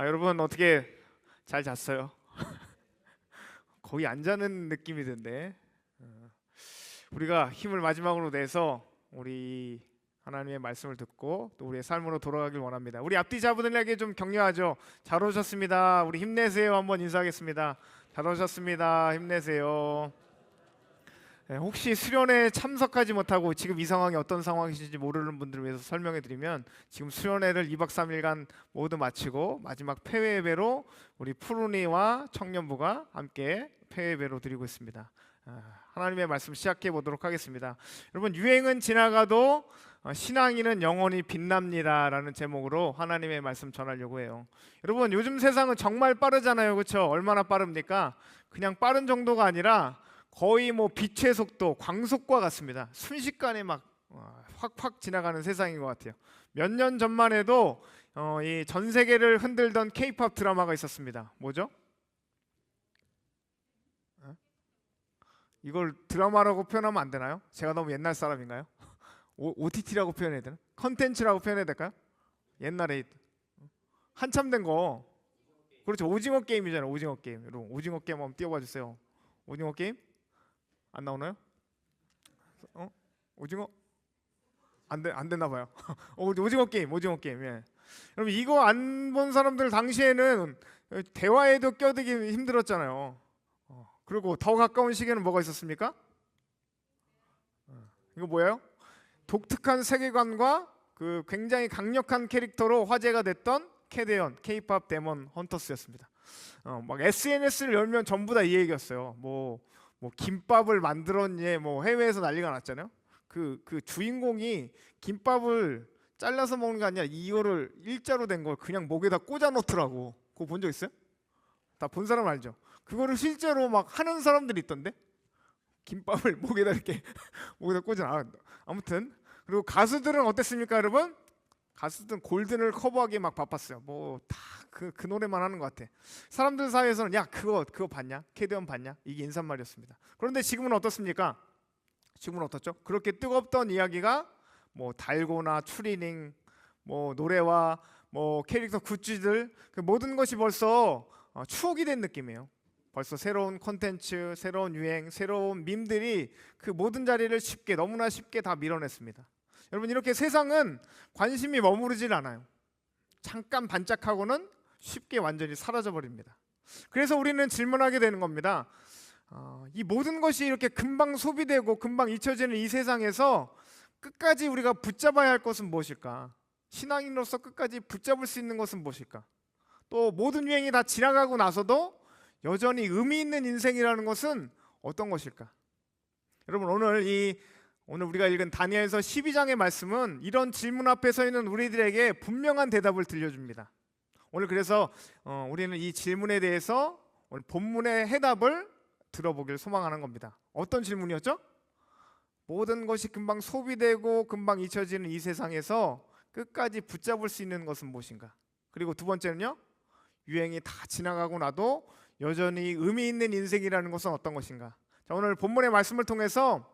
여러분 어떻게 잘 잤어요? 거의 안 자는 느낌이 든데 우리가 힘을 마지막으로 내서 우리 하나님의 말씀을 듣고 또 우리의 삶으로 돌아가길 원합니다. 우리 앞뒤 자분들에게 좀 격려하죠. 잘 오셨습니다. 우리 힘내세요. 한번 인사하겠습니다. 잘 오셨습니다. 힘내세요. 혹시 수련회 참석하지 못하고 지금 이 상황이 어떤 상황이신지 모르는 분들을 위해서 설명해 드리면, 지금 수련회를 2박 3일간 모두 마치고 마지막 폐회 예배로 우리 푸르니와 청년부가 함께 폐회 예배로 드리고 있습니다. 하나님의 말씀 시작해 보도록 하겠습니다. 여러분, 유행은 지나가도 신앙인은 영원히 빛납니다 라는 제목으로 하나님의 말씀 전하려고 해요. 여러분, 요즘 세상은 정말 빠르잖아요. 그렇죠? 얼마나 빠릅니까? 그냥 빠른 정도가 아니라 거의 뭐 빛의 속도, 광속과 같습니다. 순식간에 막 확확 지나가는 세상인 것 같아요. 몇 년 전만 해도 이 전 세계를 흔들던 K-팝 드라마가 있었습니다. 뭐죠? 이걸 드라마라고 표현하면 안 되나요? 제가 너무 옛날 사람인가요? OTT라고 표현해야 되나? 컨텐츠라고 표현해야 될까요? 옛날에 한참 된 거. 그렇죠. 오징어 게임이잖아요. 오징어 게임. 여러분, 오징어 게임 한번 띄워봐 주세요. 오징어 게임? 안 나오나요? 오징어? 안 됐나 봐요. 오징어 게임, 오징어 게임. 예. 여러분, 이거 안 본 사람들 당시에는 대화에도 껴들기 힘들었잖아요. 그리고 더 가까운 시기에는 뭐가 있었습니까? 이거 뭐예요? 독특한 세계관과 그 굉장히 강력한 캐릭터로 화제가 됐던 캐데언, K-팝 데몬 헌터스였습니다. 막 SNS를 열면 전부 다 이 얘기였어요. 뭐 김밥을 만들었니? 뭐 해외에서 난리가 났잖아요. 그 주인공이 김밥을 잘라서 먹는 게 아니라 이거를 일자로 된 걸 그냥 목에다 꽂아 놓더라고. 그거 본 적 있어요? 다 본 사람 알죠? 그거를 실제로 막 하는 사람들이 있던데? 김밥을 목에다 이렇게 목에다 꽂아. 아무튼, 그리고 가수들은 어땠습니까, 여러분? 가수들은 골든을 커버하기 막 바빴어요. 뭐 다 그 노래만 하는 것 같아. 사람들 사이에서는 야, 그거 봤냐? 캐디언 봤냐? 이게 인사말이었습니다. 그런데 지금은 어떻습니까? 지금은 어떻죠? 그렇게 뜨겁던 이야기가 뭐 달고나 추리닝, 뭐 노래와 뭐 캐릭터 굿즈들, 그 모든 것이 벌써 추억이 된 느낌이에요. 벌써 새로운 콘텐츠, 새로운 유행, 새로운 밈들이 그 모든 자리를 너무나 쉽게 다 밀어냈습니다. 여러분, 이렇게 세상은 관심이 머무르질 않아요. 잠깐 반짝하고는 쉽게 완전히 사라져 버립니다. 그래서 우리는 질문하게 되는 겁니다. 이 모든 것이 이렇게 금방 소비되고 금방 잊혀지는 이 세상에서 끝까지 우리가 붙잡아야 할 것은 무엇일까? 신앙인으로서 끝까지 붙잡을 수 있는 것은 무엇일까? 또 모든 유행이 다 지나가고 나서도 여전히 의미 있는 인생이라는 것은 어떤 것일까? 여러분, 오늘 우리가 읽은 다니엘서 12장의 말씀은 이런 질문 앞에 서 있는 우리들에게 분명한 대답을 들려줍니다. 오늘 그래서 우리는 이 질문에 대해서 오늘 본문의 해답을 들어보길 소망하는 겁니다. 어떤 질문이었죠? 모든 것이 금방 소비되고 금방 잊혀지는 이 세상에서 끝까지 붙잡을 수 있는 것은 무엇인가? 그리고 두 번째는요, 유행이 다 지나가고 나도 여전히 의미 있는 인생이라는 것은 어떤 것인가? 자, 오늘 본문의 말씀을 통해서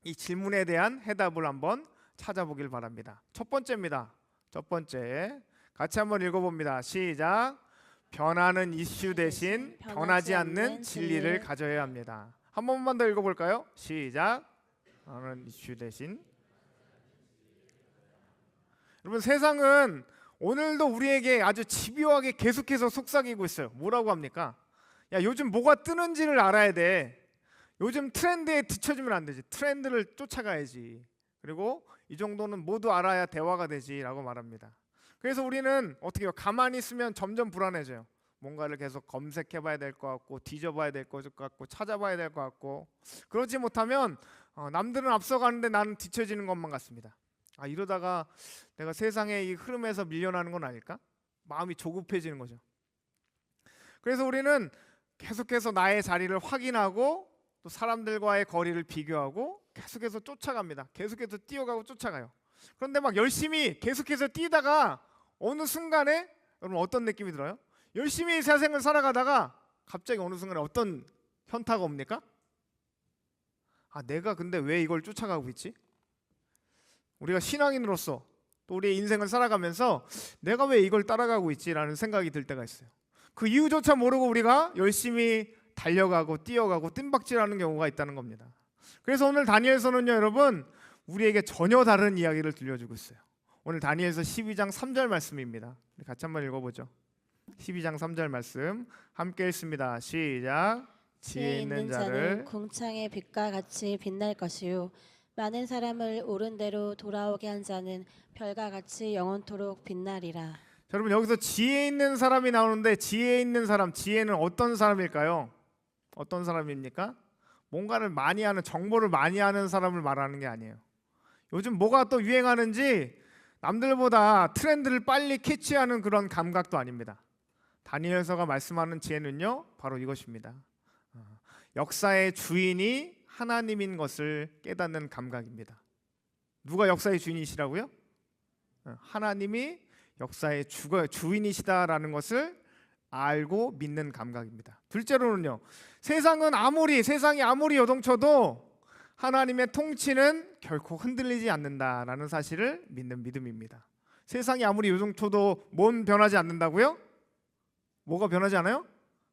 이 질문에 대한 해답을 한번 찾아보길 바랍니다. 첫 번째입니다. 첫 번째, 같이 한번 읽어봅니다. 시작. 변하는 이슈 대신 변하지 않는 진리를 가져야 합니다. 한 번만 더 읽어볼까요? 시작. 변하는 이슈 대신. 여러분, 세상은 오늘도 우리에게 아주 집요하게 계속해서 속삭이고 있어요. 뭐라고 합니까? 야, 요즘 뭐가 뜨는지를 알아야 돼. 요즘 트렌드에 뒤처지면 안 되지. 트렌드를 쫓아가야지. 그리고 이 정도는 모두 알아야 대화가 되지 라고 말합니다. 그래서 우리는 어떻게 해요? 가만히 있으면 점점 불안해져요. 뭔가를 계속 검색해 봐야 될 것 같고, 뒤져봐야 될 것 같고, 찾아봐야 될 것 같고, 그러지 못하면 남들은 앞서가는데 나는 뒤처지는 것만 같습니다. 이러다가 내가 세상의 이 흐름에서 밀려나는 건 아닐까? 마음이 조급해지는 거죠. 그래서 우리는 계속해서 나의 자리를 확인하고 또 사람들과의 거리를 비교하고 계속해서 쫓아갑니다. 계속해서 뛰어가고 쫓아가요. 그런데 막 열심히 계속해서 뛰다가 어느 순간에 여러분 어떤 느낌이 들어요? 열심히 세상을 살아가다가 갑자기 어느 순간에 어떤 현타가 옵니까? 내가 근데 왜 이걸 쫓아가고 있지? 우리가 신앙인으로서 또 우리의 인생을 살아가면서 내가 왜 이걸 따라가고 있지라는 생각이 들 때가 있어요. 그 이유조차 모르고 우리가 열심히 달려가고 뛰어가고 뜀박질하는 경우가 있다는 겁니다. 그래서 오늘 다니엘서는요, 여러분, 우리에게 전혀 다른 이야기를 들려주고 있어요. 오늘 다니엘서 12장 3절 말씀입니다. 같이 한번 읽어보죠. 12장 3절 말씀 함께 읽습니다. 시작. 지혜 있는 자는 궁창의 빛과 같이 빛날 것이요 많은 사람을 옳은 대로 돌아오게 한 자는 별과 같이 영원토록 빛나리라. 여러분, 여기서 지혜 있는 사람이 나오는데, 지혜 있는 사람, 지혜는 어떤 사람일까요? 어떤 사람입니까? 뭔가를 많이 하는, 정보를 많이 하는 사람을 말하는 게 아니에요. 요즘 뭐가 또 유행하는지 남들보다 트렌드를 빨리 캐치하는 그런 감각도 아닙니다. 다니엘서가 말씀하는 지혜는요, 바로 이것입니다. 역사의 주인이 하나님인 것을 깨닫는 감각입니다. 누가 역사의 주인이시라고요? 하나님이 역사의 주인이시다라는 것을 알고 믿는 감각입니다. 둘째로는요, 세상이 아무리 요동쳐도 하나님의 통치는 결코 흔들리지 않는다라는 사실을 믿는 믿음입니다. 세상이 아무리 요동쳐도 뭔 변하지 않는다고요? 뭐가 변하지 않아요?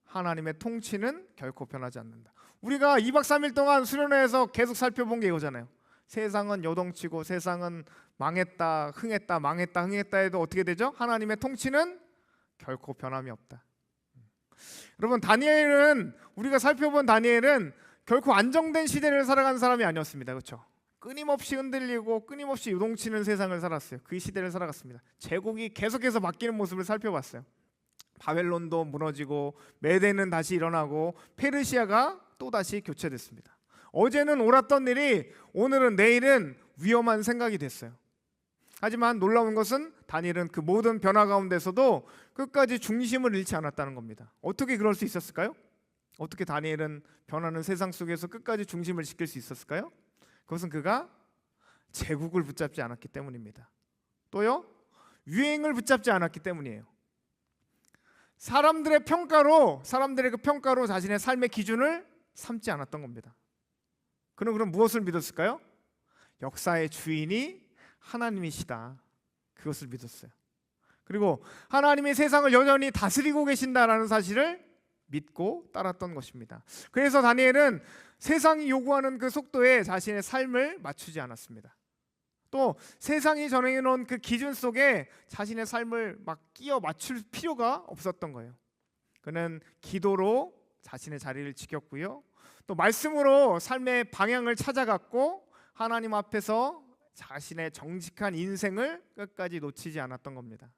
하나님의 통치는 결코 변하지 않는다. 우리가 2박 3일 동안 수련회에서 계속 살펴본 게 이거잖아요. 세상은 요동치고 세상은 망했다, 흥했다, 망했다, 흥했다 해도 어떻게 되죠? 하나님의 통치는 결코 변함이 없다. 여러분, 우리가 살펴본 다니엘은 결코 안정된 시대를 살아간 사람이 아니었습니다. 그렇죠? 끊임없이 흔들리고 끊임없이 요동치는 세상을 살았어요. 그 시대를 살아갔습니다. 제국이 계속해서 바뀌는 모습을 살펴봤어요. 바벨론도 무너지고 메대는 다시 일어나고 페르시아가 또 다시 교체됐습니다. 어제는 옳았던 일이 오늘은, 내일은 위험한 생각이 됐어요. 하지만 놀라운 것은 다니엘은 그 모든 변화 가운데서도 끝까지 중심을 잃지 않았다는 겁니다. 어떻게 그럴 수 있었을까요? 어떻게 다니엘은 변하는 세상 속에서 끝까지 중심을 지킬 수 있었을까요? 그것은 그가 제국을 붙잡지 않았기 때문입니다. 또요, 유행을 붙잡지 않았기 때문이에요. 사람들의 그 평가로 자신의 삶의 기준을 삼지 않았던 겁니다. 그럼 무엇을 믿었을까요? 역사의 주인이 하나님이시다, 그것을 믿었어요. 그리고 하나님이 세상을 여전히 다스리고 계신다라는 사실을 믿고 따랐던 것입니다. 그래서 다니엘은 세상이 요구하는 그 속도에 자신의 삶을 맞추지 않았습니다. 또 세상이 정해놓은 그 기준 속에 자신의 삶을 막 끼워 맞출 필요가 없었던 거예요. 그는 기도로 자신의 자리를 지켰고요, 또 말씀으로 삶의 방향을 찾아갔고 하나님 앞에서 자신의 정직한 인생을 끝까지 놓치지 않았던 겁니다.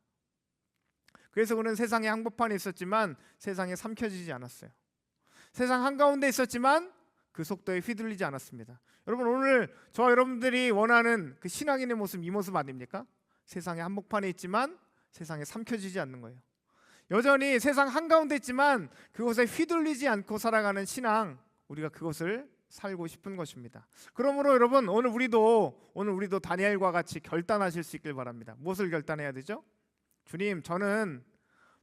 그래서 그는 세상의 한복판에 있었지만 세상에 삼켜지지 않았어요. 세상 한가운데 있었지만 그 속도에 휘둘리지 않았습니다. 여러분, 오늘 저와 여러분들이 원하는 그 신앙인의 모습, 이 모습 아닙니까? 세상의 한복판에 있지만 세상에 삼켜지지 않는 거예요. 여전히 세상 한가운데 있지만 그곳에 휘둘리지 않고 살아가는 신앙, 우리가 그것을 살고 싶은 것입니다. 그러므로 여러분, 오늘 우리도 다니엘과 같이 결단하실 수 있길 바랍니다. 무엇을 결단해야 되죠? 주님, 저는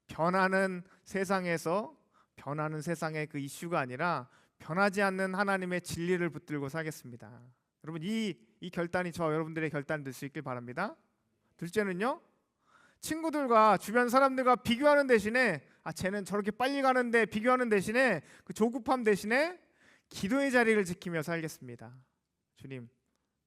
변하는 세상의 그 이슈가 아니라 변하지 않는 하나님의 진리를 붙들고 살겠습니다. 여러분, 이 결단이 저와 여러분들의 결단이 될 수 있길 바랍니다. 둘째는요, 친구들과 주변 사람들과 비교하는 대신에 쟤는 저렇게 빨리 가는데 비교하는 대신에 그 조급함 대신에 기도의 자리를 지키며 살겠습니다. 주님,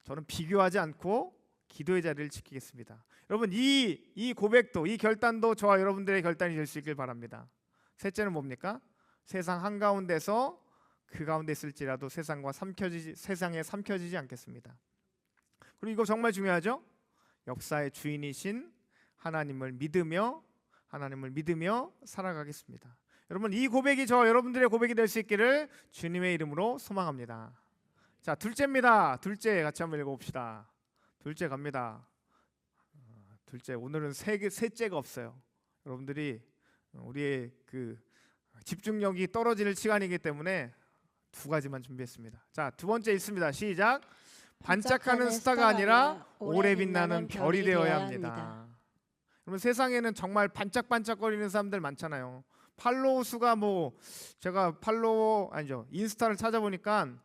저는 비교하지 않고 기도의 자리를 지키겠습니다. 여러분, 이 고백도, 이 결단도 저와 여러분들의 결단이 될 수 있길 바랍니다. 셋째는 뭡니까? 세상 한가운데서 그 가운데 있을지라도 세상에 삼켜지지 않겠습니다. 그리고 이거 정말 중요하죠? 역사의 주인이신 하나님을 믿으며 살아가겠습니다. 여러분, 이 고백이 저와 여러분들의 고백이 될 수 있기를 주님의 이름으로 소망합니다. 자, 둘째입니다. 둘째 같이 한번 읽어봅시다. 둘째 갑니다. 둘째, 오늘은 셋째가 없어요. 여러분들이 우리의 그 집중력이 떨어질 시간이기 때문에 두 가지만 준비했습니다. 자, 두 번째 있습니다. 시작. 반짝하는 스타가 아니라 오래 빛나는 별이 되어야 합니다. 여러분, 세상에는 정말 반짝반짝거리는 사람들 많잖아요. 팔로워 수가 제가 인스타를 찾아보니까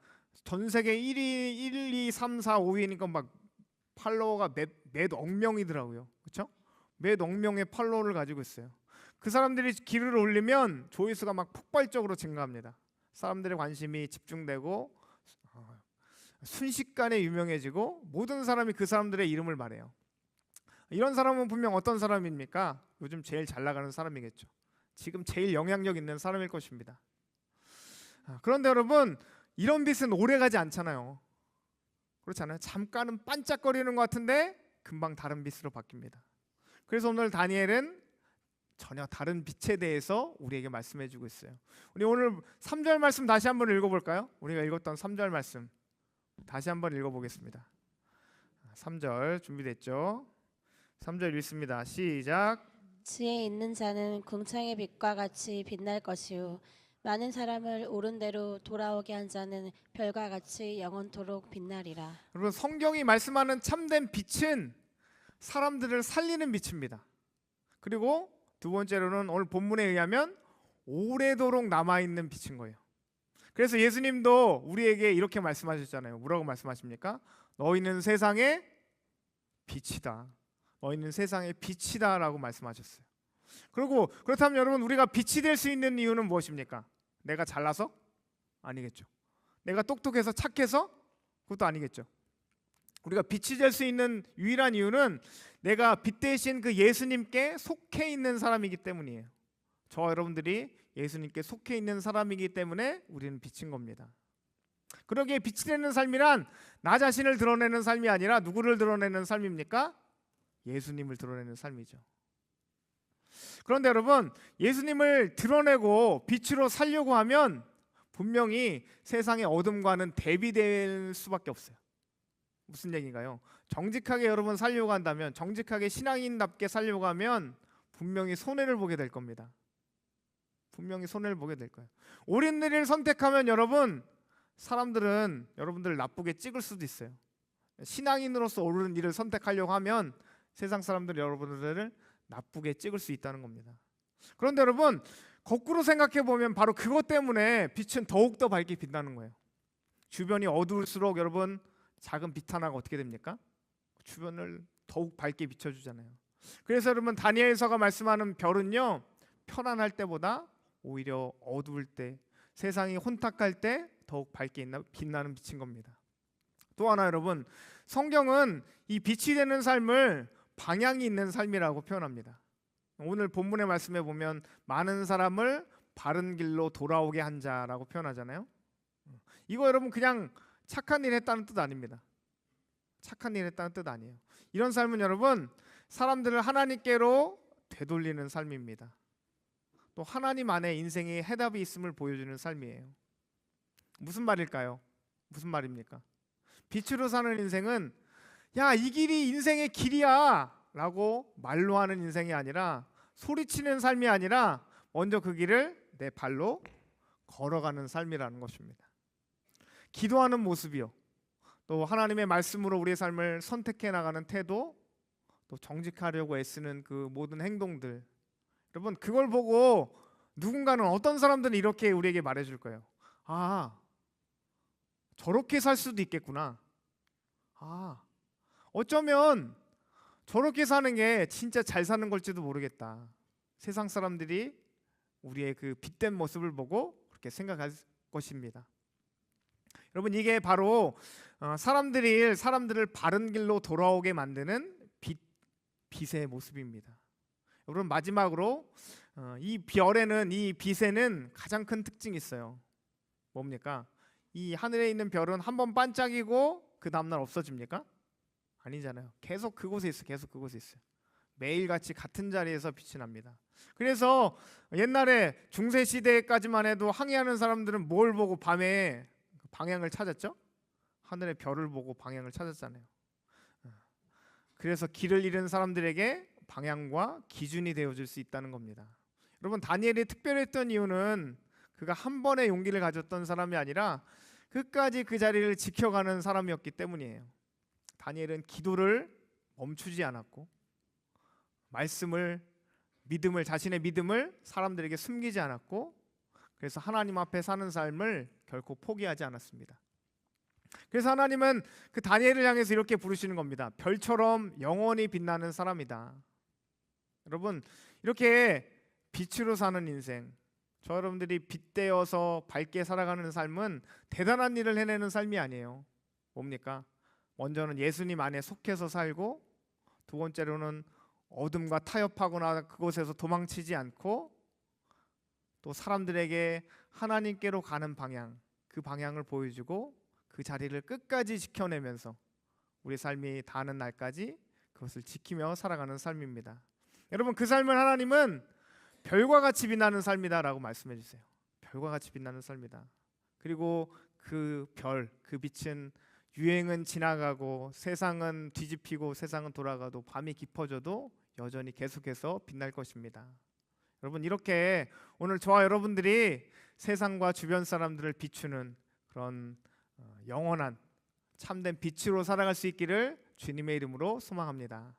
전 세계 1위, 1, 2, 3, 4, 5위니까 막 팔로워가 몇 몇 억명이더라고요. 그렇죠? 몇 억명의 팔로워를 가지고 있어요. 그 사람들이 글을 올리면 조회수가 막 폭발적으로 증가합니다. 사람들의 관심이 집중되고 순식간에 유명해지고 모든 사람이 그 사람들의 이름을 말해요. 이런 사람은 분명 어떤 사람입니까? 요즘 제일 잘 나가는 사람이겠죠. 지금 제일 영향력 있는 사람일 것입니다. 그런데 여러분, 이런 빛은 오래가지 않잖아요. 그렇지 않아요? 잠깐은 반짝거리는 것 같은데 금방 다른 빛으로 바뀝니다. 그래서 오늘 다니엘은 전혀 다른 빛에 대해서 우리에게 말씀해 주고 있어요. 우리 오늘 3절 말씀 다시 한번 읽어볼까요? 우리가 읽었던 3절 말씀 다시 한번 읽어보겠습니다. 3절 준비됐죠? 3절 읽습니다. 시작. 지혜 있는 자는 궁창의 빛과 같이 빛날 것이요 많은 사람을 옳은 대로 돌아오게 한 자는 별과 같이 영원토록 빛나리라. 여러분, 성경이 말씀하는 참된 빛은 사람들을 살리는 빛입니다. 그리고 두 번째로는 오늘 본문에 의하면 오래도록 남아있는 빛인 거예요. 그래서 예수님도 우리에게 이렇게 말씀하셨잖아요. 뭐라고 말씀하십니까? 너희는 세상의 빛이다. 너희는 세상의 빛이다 라고 말씀하셨어요. 그리고 그렇다면 여러분, 우리가 빛이 될 수 있는 이유는 무엇입니까? 내가 잘나서? 아니겠죠. 내가 똑똑해서 착해서? 그것도 아니겠죠. 우리가 빛이 될 수 있는 유일한 이유는 내가 빛 대신 그 예수님께 속해 있는 사람이기 때문이에요. 저와 여러분들이 예수님께 속해 있는 사람이기 때문에 우리는 빛인 겁니다. 그러기에 빛이 되는 삶이란 나 자신을 드러내는 삶이 아니라 누구를 드러내는 삶입니까? 예수님을 드러내는 삶이죠. 그런데 여러분, 예수님을 드러내고 빛으로 살려고 하면 분명히 세상의 어둠과는 대비될 수밖에 없어요. 무슨 얘기인가요? 정직하게 여러분 살려고 한다면, 정직하게 신앙인답게 살려고 하면 분명히 손해를 보게 될 겁니다. 분명히 손해를 보게 될 거예요. 옳은 일을 선택하면 여러분, 사람들은 여러분들을 나쁘게 찍을 수도 있어요. 신앙인으로서 옳은 일을 선택하려고 하면 세상 사람들이 여러분들을 나쁘게 찍을 수 있다는 겁니다. 그런데 여러분, 거꾸로 생각해 보면 바로 그것 때문에 빛은 더욱더 밝게 빛나는 거예요. 주변이 어두울수록 여러분, 작은 빛 하나가 어떻게 됩니까? 주변을 더욱 밝게 비춰주잖아요. 그래서 여러분, 다니엘서가 말씀하는 별은요, 편안할 때보다 오히려 어두울 때, 세상이 혼탁할 때 더욱 밝게 빛나는 빛인 겁니다. 또 하나 여러분, 성경은 이 빛이 되는 삶을 방향이 있는 삶이라고 표현합니다. 오늘 본문의 말씀에 보면 많은 사람을 바른 길로 돌아오게 한 자라고 표현하잖아요. 이거 여러분 그냥 착한 일 했다는 뜻 아닙니다. 착한 일 했다는 뜻 아니에요. 이런 삶은 여러분, 사람들을 하나님께로 되돌리는 삶입니다. 또 하나님 안에 인생의 해답이 있음을 보여주는 삶이에요. 무슨 말일까요? 무슨 말입니까? 빛으로 사는 인생은 야, 이 길이 인생의 길이야 라고 말로 하는 인생이 아니라, 소리치는 삶이 아니라 먼저 그 길을 내 발로 걸어가는 삶이라는 것입니다. 기도하는 모습이요, 또 하나님의 말씀으로 우리의 삶을 선택해 나가는 태도, 또 정직하려고 애쓰는 그 모든 행동들, 여러분 그걸 보고 누군가는, 어떤 사람들은 이렇게 우리에게 말해줄 거예요. 아, 저렇게 살 수도 있겠구나. 아, 어쩌면 저렇게 사는 게 진짜 잘 사는 걸지도 모르겠다. 세상 사람들이 우리의 그 빛된 모습을 보고 그렇게 생각할 것입니다. 여러분, 이게 바로 사람들을 바른 길로 돌아오게 만드는 빛의 모습입니다. 여러분, 마지막으로 이 별에는, 이 빛에는 가장 큰 특징이 있어요. 뭡니까? 이 하늘에 있는 별은 한번 반짝이고 그 다음날 없어집니까? 아니잖아요. 계속 그곳에 있어요. 계속 그곳에 있어요. 매일같이 같은 자리에서 빛이 납니다. 그래서 옛날에 중세 시대까지만 해도 항해하는 사람들은 뭘 보고 밤에 방향을 찾았죠? 하늘의 별을 보고 방향을 찾았잖아요. 그래서 길을 잃은 사람들에게 방향과 기준이 되어줄 수 있다는 겁니다. 여러분, 다니엘이 특별했던 이유는 그가 한 번의 용기를 가졌던 사람이 아니라 끝까지 그 자리를 지켜가는 사람이었기 때문이에요. 다니엘은 기도를 멈추지 않았고, 믿음을, 자신의 믿음을 사람들에게 숨기지 않았고, 그래서 하나님 앞에 사는 삶을 결코 포기하지 않았습니다. 그래서 하나님은 그 다니엘을 향해서 이렇게 부르시는 겁니다. 별처럼 영원히 빛나는 사람이다. 여러분, 이렇게 빛으로 사는 인생, 저 여러분들이 빛되어서 밝게 살아가는 삶은 대단한 일을 해내는 삶이 아니에요. 뭡니까? 먼저는 예수님 안에 속해서 살고, 두 번째로는 어둠과 타협하거나 그곳에서 도망치지 않고, 또 사람들에게 하나님께로 가는 방향, 그 방향을 보여주고 그 자리를 끝까지 지켜내면서 우리 삶이 닿는 날까지 그것을 지키며 살아가는 삶입니다. 여러분, 그 삶을 하나님은 별과 같이 빛나는 삶이다라고 말씀해 주세요. 별과 같이 빛나는 삶이다. 그리고 그 별, 그 빛은 유행은 지나가고 세상은 뒤집히고 세상은 돌아가도 밤이 깊어져도 여전히 계속해서 빛날 것입니다. 여러분, 이렇게 오늘 저와 여러분들이 세상과 주변 사람들을 비추는 그런 영원한 참된 빛으로 살아갈 수 있기를 주님의 이름으로 소망합니다.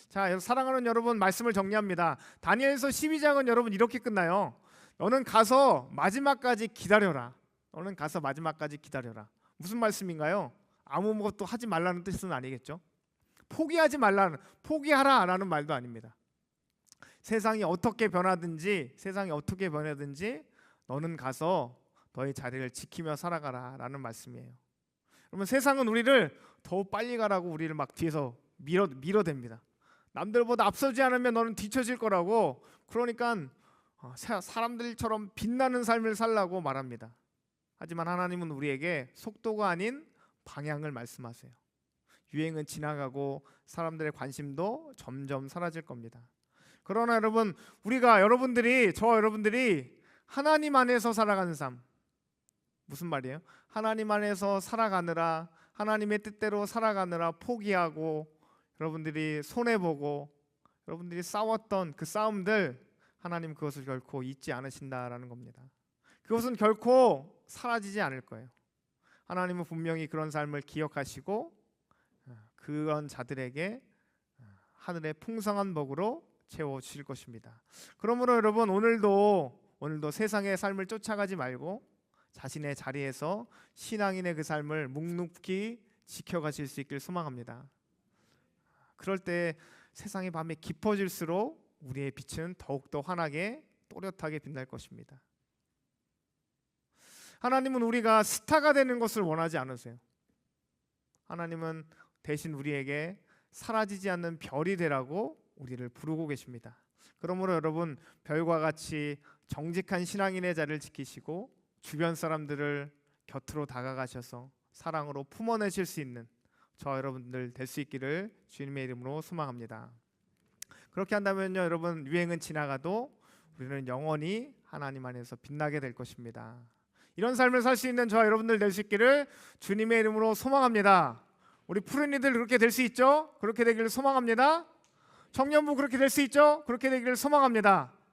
자, 사랑하는 여러분, 말씀을 정리합니다. 다니엘서 12장은 여러분 이렇게 끝나요. 너는 가서 마지막까지 기다려라. 너는 가서 마지막까지 기다려라. 무슨 말씀인가요? 아무것도 하지 말라는 뜻은 아니겠죠? 포기하지 말라는, 포기하라라는 말도 아닙니다. 세상이 어떻게 변하든지 너는 가서 너의 자리를 지키며 살아가라라는 말씀이에요. 그러면 세상은 우리를 더 빨리 가라고 우리를 막 뒤에서 밀어댑니다. 남들보다 앞서지 않으면 너는 뒤처질 거라고, 그러니까 사람들처럼 빛나는 삶을 살라고 말합니다. 하지만 하나님은 우리에게 속도가 아닌 방향을 말씀하세요. 유행은 지나가고 사람들의 관심도 점점 사라질 겁니다. 그러나 여러분, 저와 여러분들이 하나님 안에서 살아가는 삶, 무슨 말이에요? 하나님 안에서 살아가느라, 하나님의 뜻대로 살아가느라 포기하고 여러분들이 손해보고 여러분들이 싸웠던 그 싸움들, 하나님 그것을 결코 잊지 않으신다라는 겁니다. 그것은 결코 사라지지 않을 거예요. 하나님은 분명히 그런 삶을 기억하시고 그런 자들에게 하늘의 풍성한 복으로 채워주실 것입니다. 그러므로 여러분, 오늘도 세상의 삶을 쫓아가지 말고 자신의 자리에서 신앙인의 그 삶을 묵묵히 지켜가실 수 있길 소망합니다. 그럴 때 세상의 밤이 깊어질수록 우리의 빛은 더욱더 환하게 또렷하게 빛날 것입니다. 하나님은 우리가 스타가 되는 것을 원하지 않으세요. 하나님은 대신 우리에게 사라지지 않는 별이 되라고 우리를 부르고 계십니다. 그러므로 여러분, 별과 같이 정직한 신앙인의 자리를 지키시고 주변 사람들을 곁으로 다가가셔서 사랑으로 품어내실 수 있는 저와 여러분들 될 수 있기를 주님의 이름으로 소망합니다. 그렇게 한다면요, 여러분, 유행은 지나가도 우리는 영원히 하나님 안에서 빛나게 될 것입니다. 이런 삶을 살 수 있는 저와 여러분들 될 수 있기를 주님의 이름으로 소망합니다. 우리 푸른이들 그렇게 될 수 있죠? 그렇게 되기를 소망합니다. 청년부 그렇게 될 수 있죠? 그렇게 되기를 소망합니다.